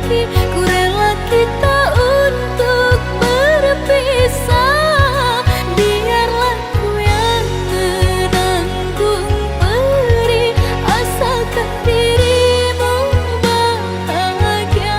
lagi, ku rela kita untuk berpisah. Biarlah ku yang menanggung perih, asalkan dirimu bahagia.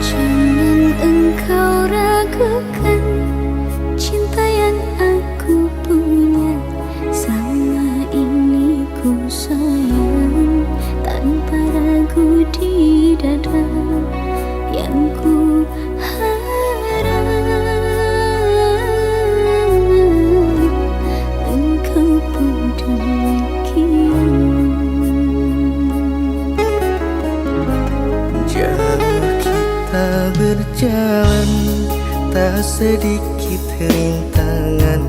Jangan engkau ragukan cinta yang aku punya. Sama ini ku sayang tanpa ragu di dada. Yang ku harap engkau pun demikian. Berjalan tak sedikit rintangan,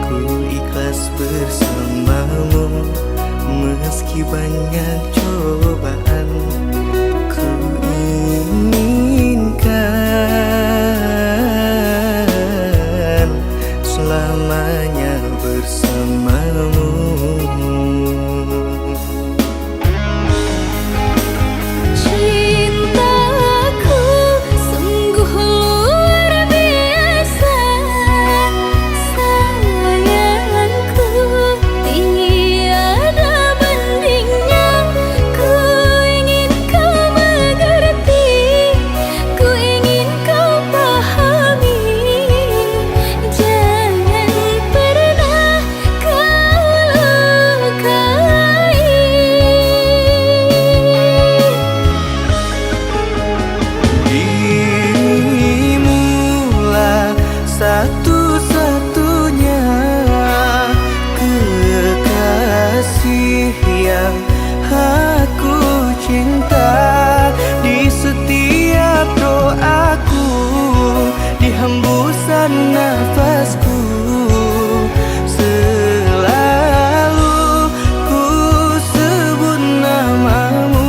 ku ikhlas bersamamu meski banyak cobaan. Ku inginkan selamanya bersamamu. Satu-satunya kekasih yang aku cinta. Di setiap doaku, di hembusan nafasku, selalu ku sebut namamu.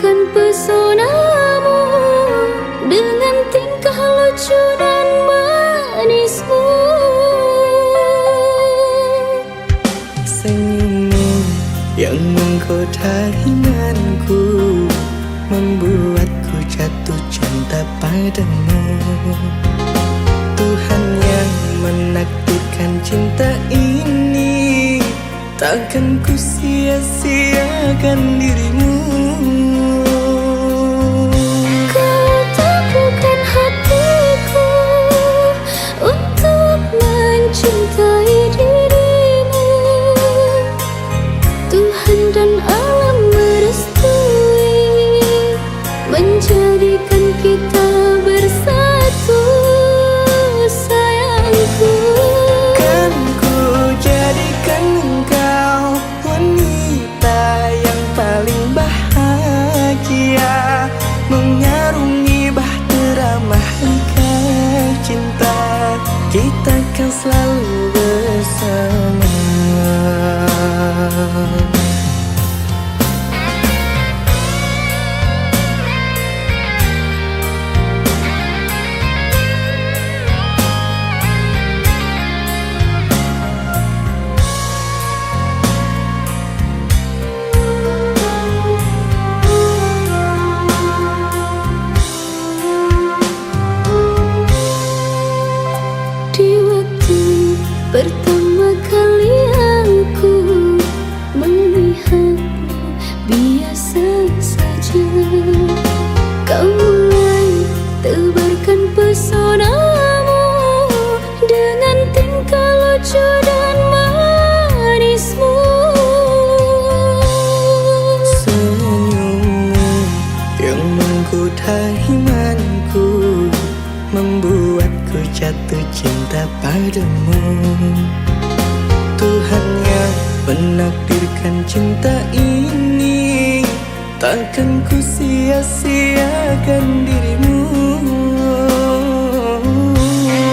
menjadikan pesonamu dengan tingkah lucu dan manismu. Senyummu yang menggoda imanku membuatku jatuh cinta padamu. Tuhan yang menakdirkan cinta ini, takkan ku sia-siakan dirimu. Kau tepukan hatiku untuk mencintai dirimu. Tuhan dan alam merestui menjadikan kita bersatu, sayangku. Kan ku jadikan engkau wanita yang paling bahagia, mengarungi bahtera mahligai cinta, kita kan selalu bersama. Di waktu pertama kali aku melihatmu biasa saja, kau mulai tebarkan pesonamu dengan tingkah lucu dan manismu. Senyummu yang menggoda imanku membuatku jatuh cinta padamu. Tuhan yang menakdirkan cinta ini, takkan ku sia-siakan dirimu.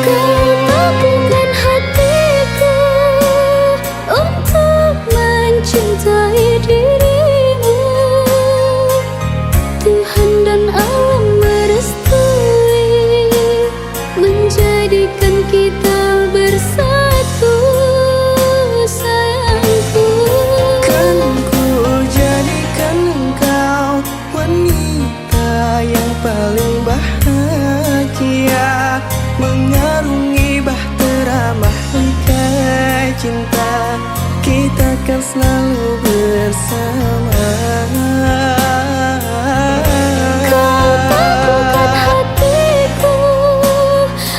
Kau tepukan hatiku untuk mencintai dirimu. Tuhan dan alam merestui menjadikan kita bersatu, sayangku. Kan ku jadikan engkau wanita yang paling bahagia, mengarungi bahtera mahligai cinta, kita kan selalu bersama. Kau tepukan hatiku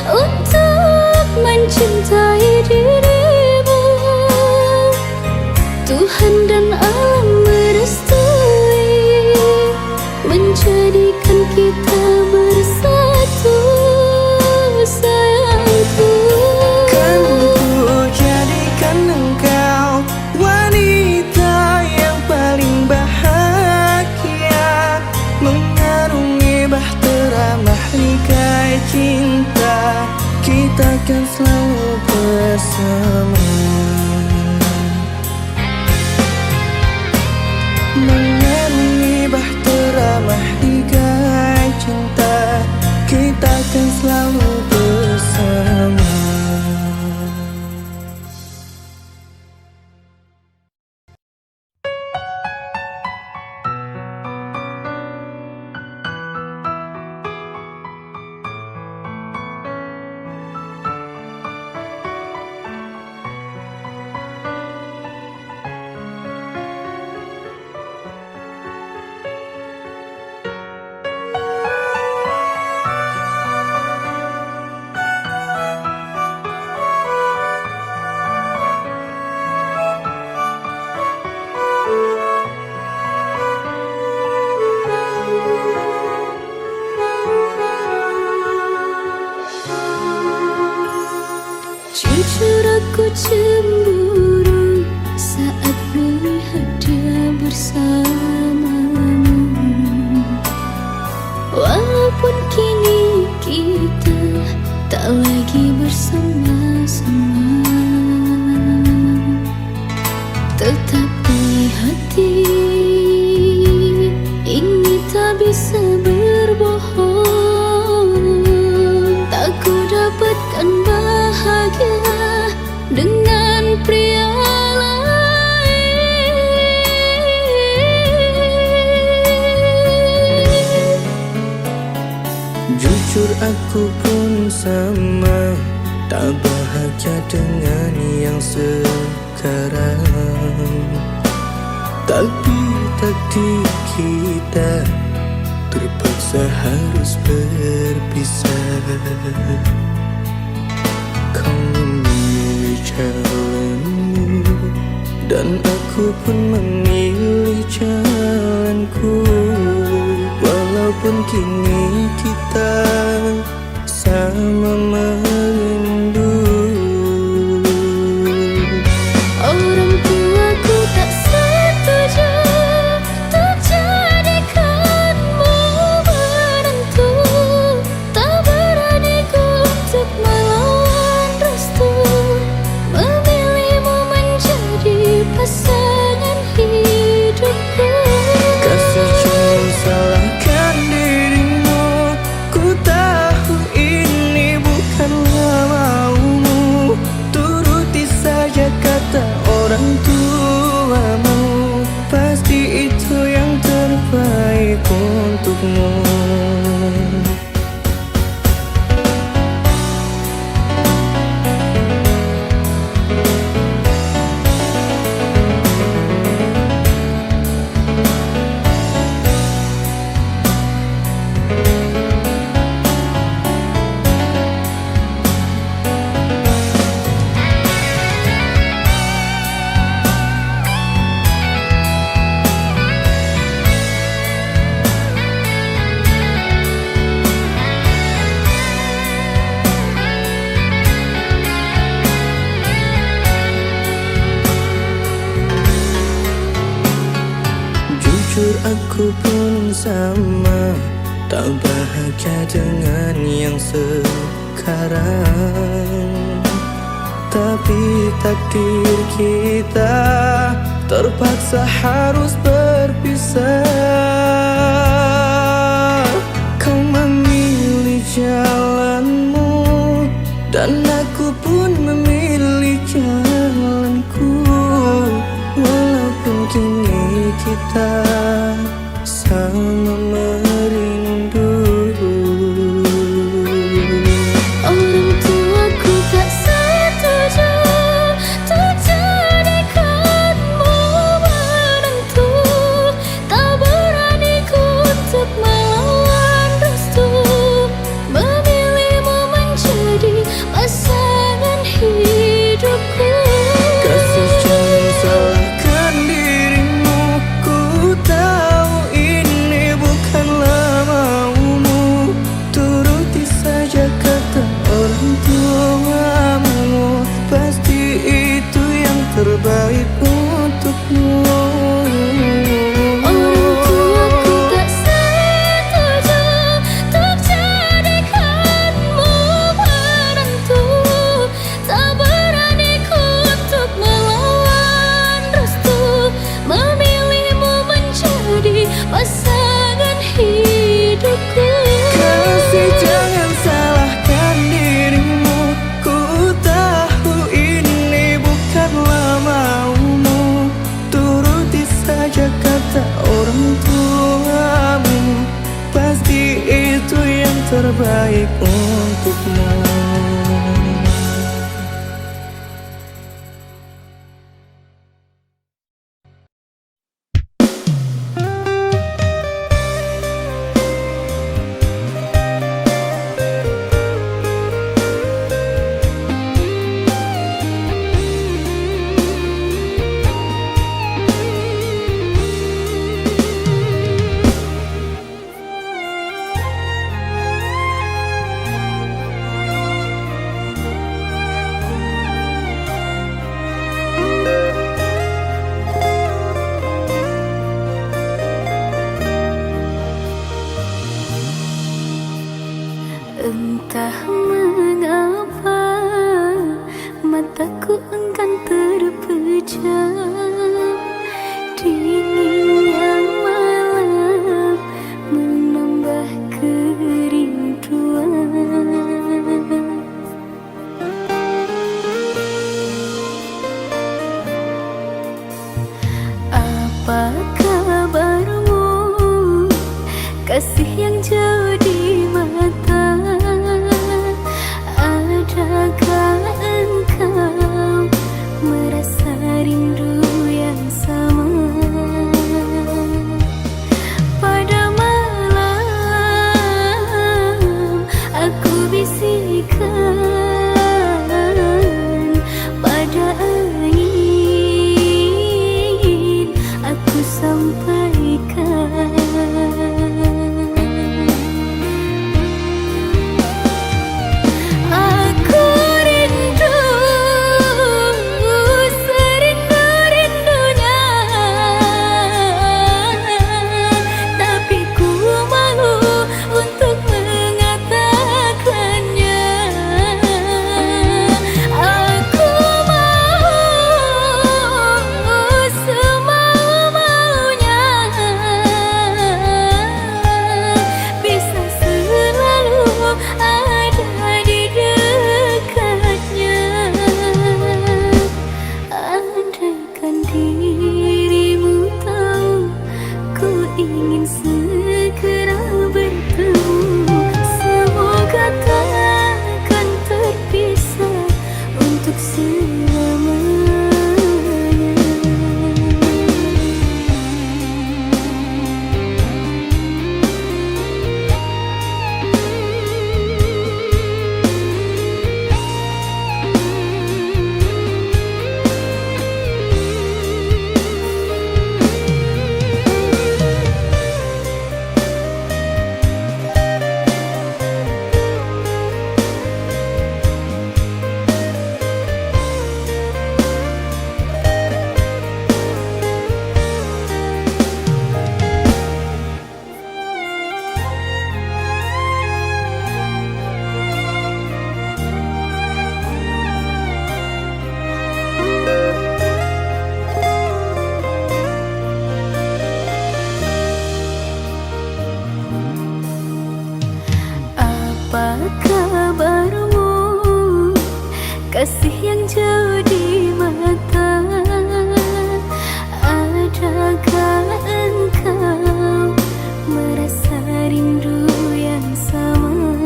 untuk mencintai dirimu. Tuhan dan alam merestui menjadikan kita bersatu, sayangku. Kan ku jadikan engkau wanita yang paling bahagia, mengarungi bahtera mahligai cinta, kita kan selalu bersama. Mengarungi bahtera mahligai cinta, kita kan selalu bersama. Jujur aku cemburu saat melihat dia bersamamu. Walaupun kini kita tak lagi bersama-sama, tetapi hati ini tak bisa berbohong. Tak ku dapatkan bahagia dengan pria lain. Jujur aku pun sama, tak bahagia dengan yang sekarang. Tapi takdir kita terpaksa harus berpisah. Kau memilih jalanmu dan aku pun memilih jalanku. Walaupun kini kita sama merindu. Orang tuaku tak setuju untuk jadikanmu menantu. Tak berani ku untuk melawan restu, memilihmu menjadi pasangan hidupku. Kasih jangan salahkan dirimu, ku tahu ini bukanlah maumu. Turuti saja kata orang tuamu, pasti itu yang terbaik untukmu. Jujur aku pun sama, tak bahagia dengan yang sekarang. Tapi takdir kita terpaksa harus berpisah. Kau memilih jalanmu dan aku pun memilih jalanku. Walaupun kini kita sama merindu. Orang tuaku tak setuju untuk jadikanmu menantu. Tak berani ku untuk melawan restu, memilihmu menjadi pasangan hidupku. Kasih jangan salahkan dirimu, ku tahu ini bukanlah maumu. Turuti saja kata orang tuamu, pasti itu yang terbaik untukmu. Orang tuaku tak setuju untuk jadikanmu menantu. Tak berani ku untuk melawan restu, memilihmu menjadi pasangan hidupku. Kasih jangan salahkan dirimu, ku tahu ini bukanlah maumu. Turuti saja kata orang tuamu, pasti itu yang terbaik untukmu. Entah mengapa mataku enggan terpejam. Dinginnya malam kasih yang jauh di mata. Adakah engkau merasa rindu yang sama? Pada malam aku bisikkan, pada angin aku sampaikan. Ingin segera bertemu, semoga takkan terpisah untuk selamanya. Apa kabarmu, kasih yang jauh di mata? Adakah engkau merasa rindu yang sama?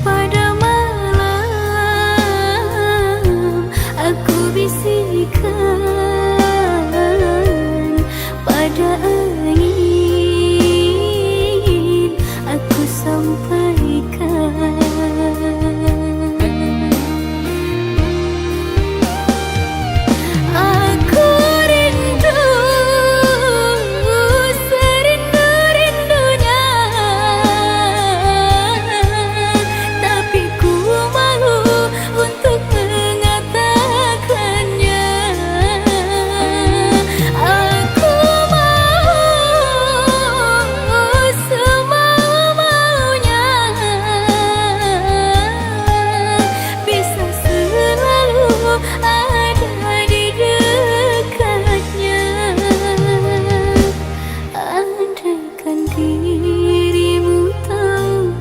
Pada malam aku bisikkan, pada angin aku sampaikan. Aku rindu serindu-rindunya, tapi ku malu untuk mengatakannya. Aku mau semau-maunya, bisa selalu ada di dekatnya. Andaikan dirimu tahu,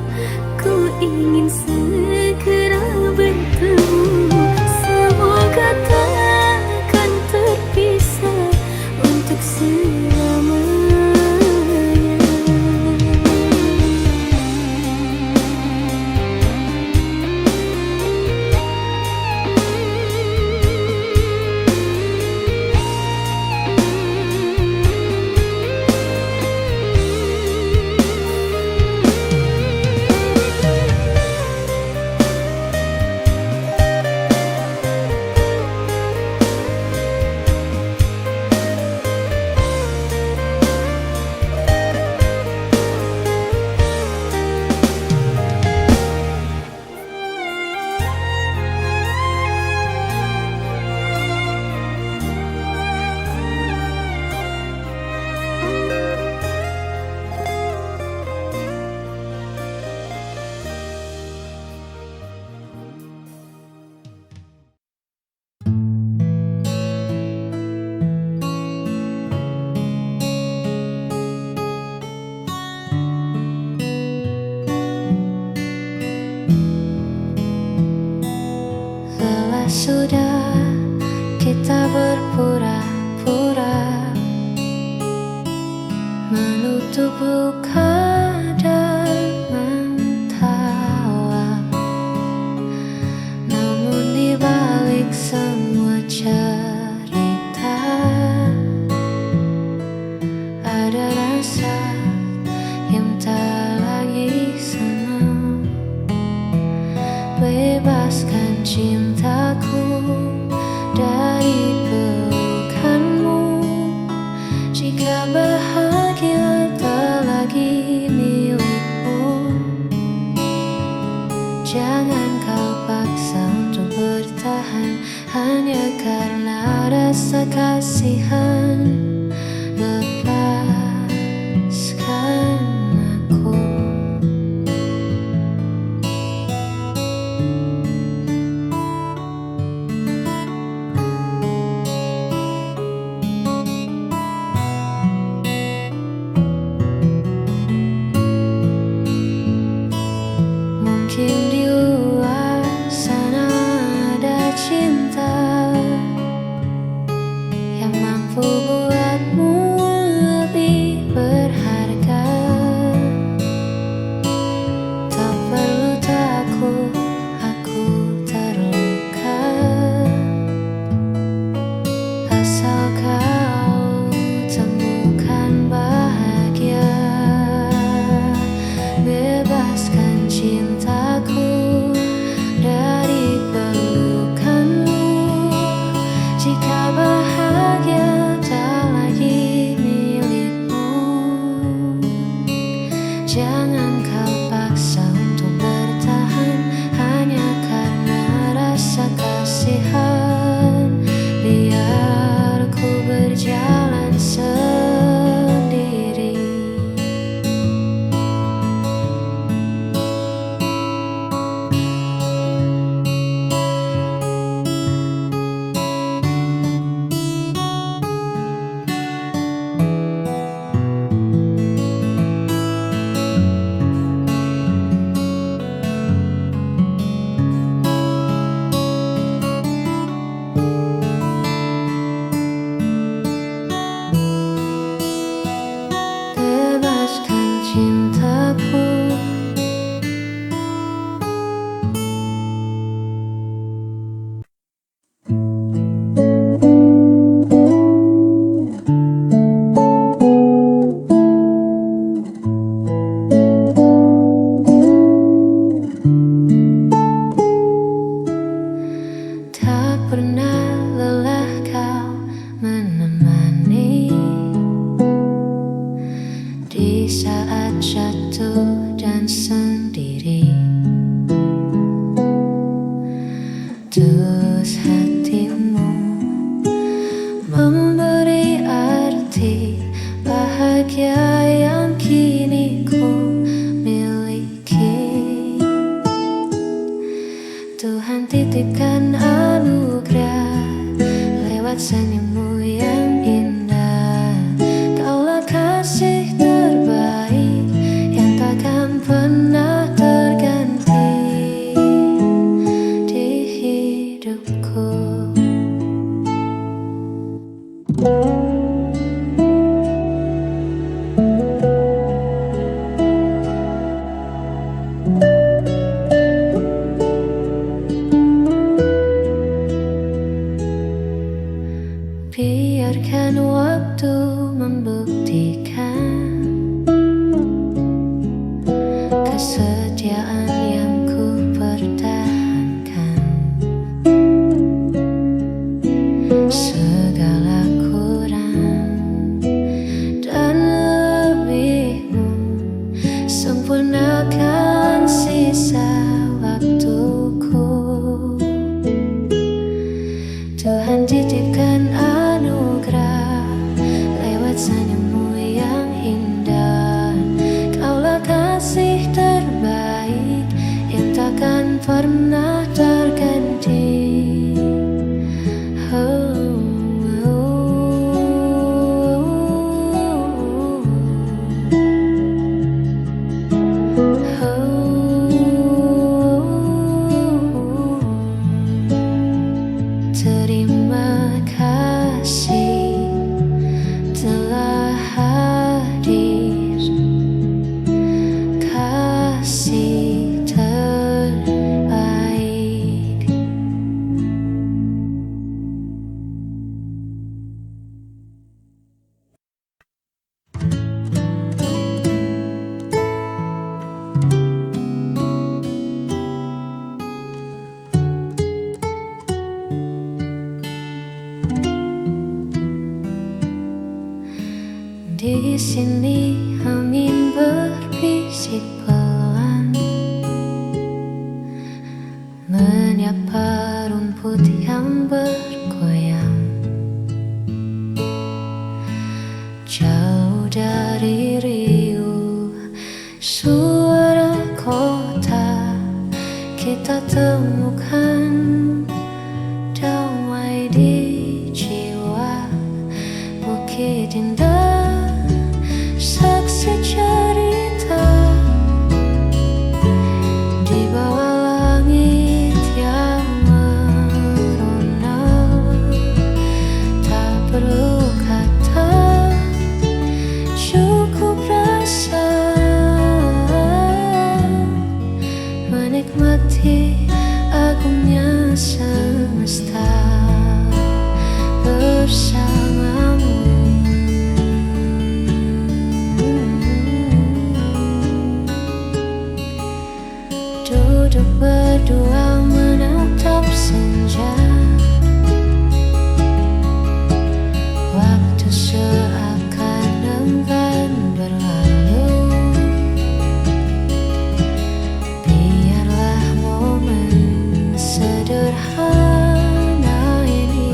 ku ingin segera bertemu, semoga takkan terpisah untuk selamanya. Sudah kita berpura-pura menutup luka dan mentawa. Namun di balik semua cerita ada rasa yang tak lagi sama. Bebaskan cintaku dari pelukanmu. Jika bahagia tak lagi milikmu, jangan kau paksa untuk bertahan hanya karena rasa kasihan. Lepaskan aku. Mungkin di luar sana ada cinta yang mampu buatmu lebih berharga. Tak perlu takut, aku terluka. Asal kau temukan bahagia. Bebaskan cintaku dari pelukanmu. Jika bahagia tak lagi milikmu, jangan kau paksa untuk bertahan hanya karena rasa kasihan. Biar ku berjalan sendiri. Bebaskan cintaku. Tak pernah lelah kau menemani di saat jatuh dan sendiri. Tulus hatimu memberi arti bahagia yang kini ku miliki. Tuhan titipkan anugerah lewat senyummu yang indah. Kaulah kasih terbaik yang takkan pernah terganti di hidupku. sini angin berbisik pelan, menyapa rumput yang bergoyang. Jauh dari riuh suara kota, kita temukan damai di jiwa. Bukit indah, saksi cerita di bawah langit yang merona. Tak perlu kata, cukup rasa menikmati agungnya semesta bersamamu. Duduk berdua menatap senja, waktu seakan enggan berlalu. Biarlah momen sederhana ini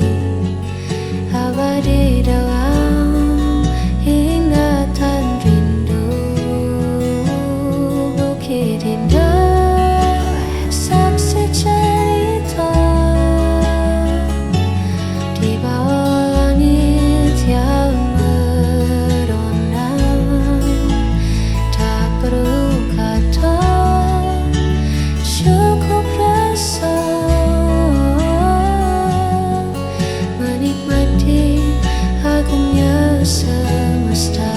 abadi dalam ingatan rindu. Bukit indah, saksi cerita di bawah langit yang merona. Tak perlu kata, cukup rasa menikmati agungnya semesta.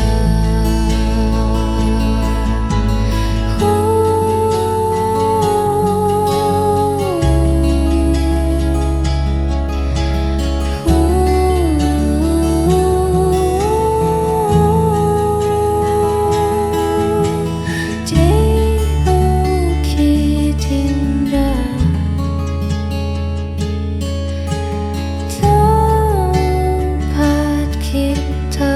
Di bukit indah, tempat kita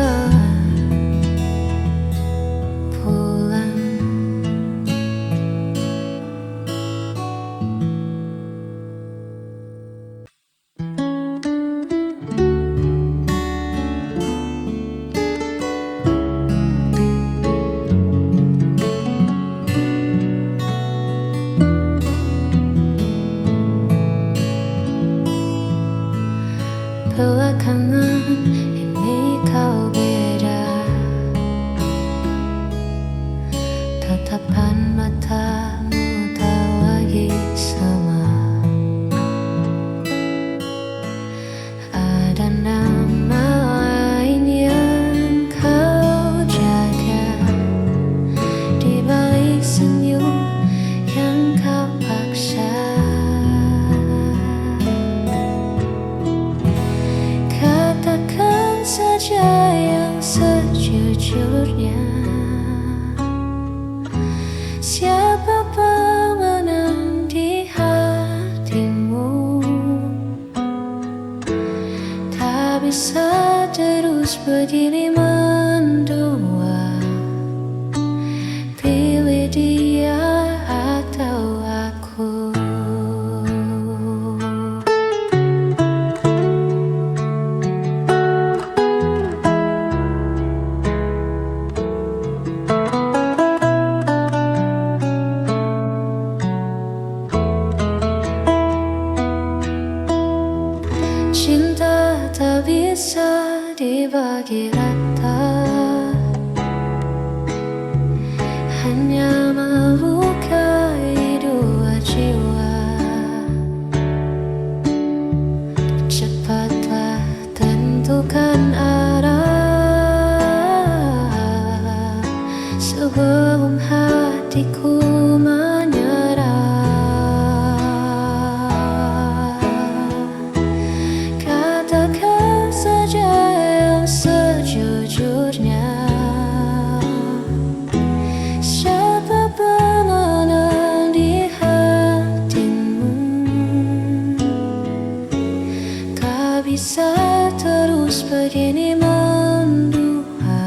pulang. Belakangan ini kau beda, tatapan matamu tak lagi sama. Ada nama lain yang kau jaga di balik senyum yang kau paksa. Katakan saja yang sejujurnya, siapa pemenang di hatimu? Tak bisa terus begini mendua, pilih dia atau aku. Cinta tak bisa dibagi rata, hanya melukai dua jiwa. Cepatlah tentukan arah sebelum hatiku menyerah. Katakan saja yang sejujurnya, siapa pemenang di hatimu? Tak bisa terus begini mendua,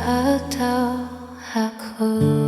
atau aku.